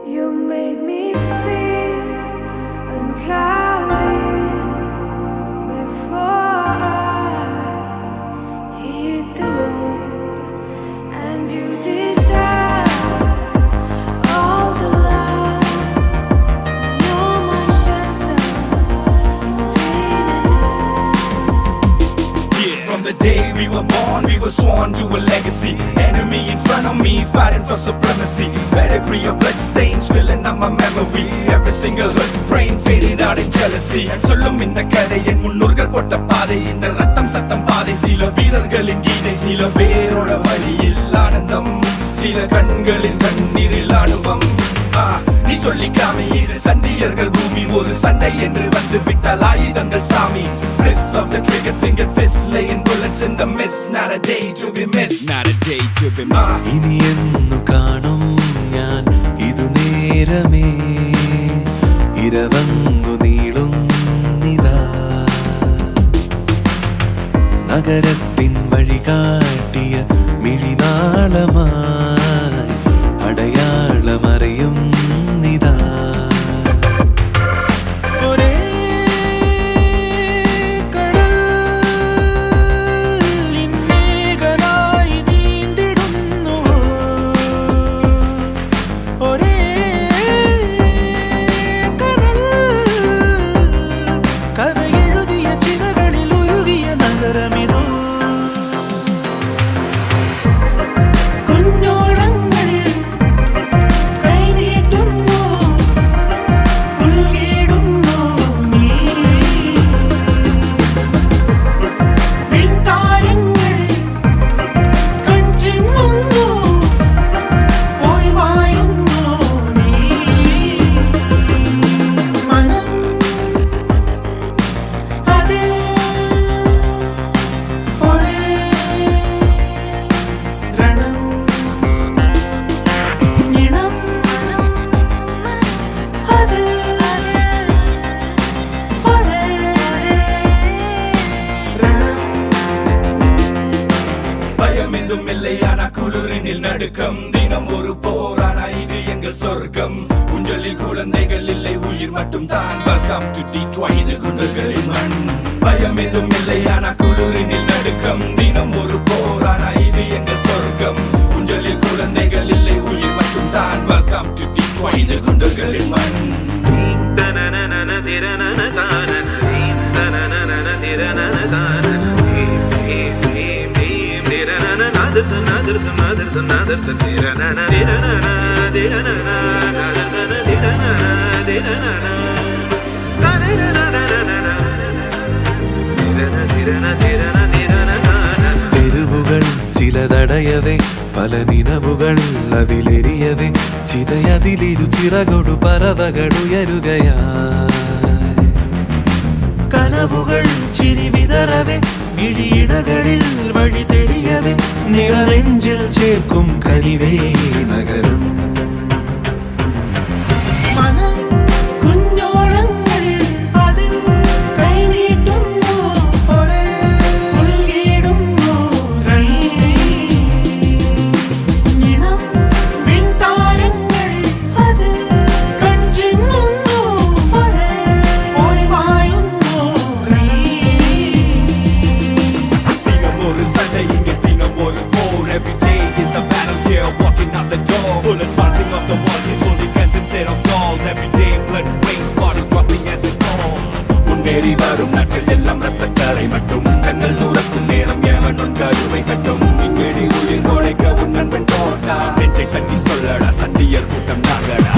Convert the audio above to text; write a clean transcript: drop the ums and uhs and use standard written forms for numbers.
You made me feel uncloudy before I hit the road, and you deserve all the love. You're my shelter in pain and Yeah. From the day we were born, we were sworn to a legacy. Enemy in front of me, fighting for supremacy. Pedigree of blood stains filling up my memory. Every single hood brain fading out in jealousy. And சொல்லும் இந்த கதை என் முன்னோர்கள் போட்ட பாதை. இந்த ரத்தம் சத்தம் பாதை. சில வீரர்களின் கீதை, சில பேரோட வழியில் ஆனந்தம், சில கண்களில் கண்ணீரில் ஆணுவம். நீ சொல்லிக்காமி இது சண்டியர்கள் பூமி. ஒரு சண்டை என்று வந்து விட்டால் ஆயுதங்கள் சாமி. Bliss of the trigger finger fist, laying bullets in the mist. Not a day to be missed, not a day to be missed. ഇനി എന്നു കാണും ഞാൻ ഇതു നേരമേ, ഇരവങ്ങു നീളുന്നിതാ. നഗരത്തിൻ വഴി കാട്ടിയ മിഴിനാളമായി അടയാളമറിയും നിതാ. ഒരേ കടൽ ഇന്നേകനായി നീന്തിടുന്നു. ഒരേ കടൽ കഥ എഴുതിയ ചിതകളിൽ ഉരുകിയ നഗരമിതോ. இல்லையானா குளிரினில் நடுக்கம், தினம் ஒரு போரானா இது எங்கள் சொர்க்கம். ஊஞ்சலில் குழந்தைகள் இல்லை, உயிர் மட்டும் தான். Welcome to Detroit, இது குண்டர்களின் மண். பயம் எதுவும் இல்லையானா குளிரினில் நடுக்கம், தினம் ஒரு போரானா இது எங்கள் சொர்க்கம். ஊஞ்சலில் குழந்தைகள் இல்லை, உயிர் மட்டும் தான். Welcome to Detroit, இது குண்டர்களின் மண். തെരുവുകൾ ചിലതടയവേ, പല നിലവുകൾ അതിലെരിയവേ, ചിതയതിലിരു ചിറകൊടു പറവകളുയരുകയായി. കനവുകൾ ചിരി വിതറവേ, മിഴിയിടകളിൽ വഴി തെളിയവേ, നിറനെഞ്ചിൽ ചേർക്കും കനിവേ നഗരം. Bullets bouncing off the wall, kids holding guns instead of dolls. Every day blood rains, bodies dropping as it falls. முன்னேறி வரும் நாட்கள் எல்லாம் ரத்தக்கரை மட்டும். கண்கள் தூரக்கும் நேரம் ஏவனும் கருவை தட்டும். இங்கேடி உயிர் நுழைக்க உன் நண்பன் தோட்டா. நெஞ்சை தட்டி சொல்லடா, சண்டியர் கூட்டம் நாங்கடா.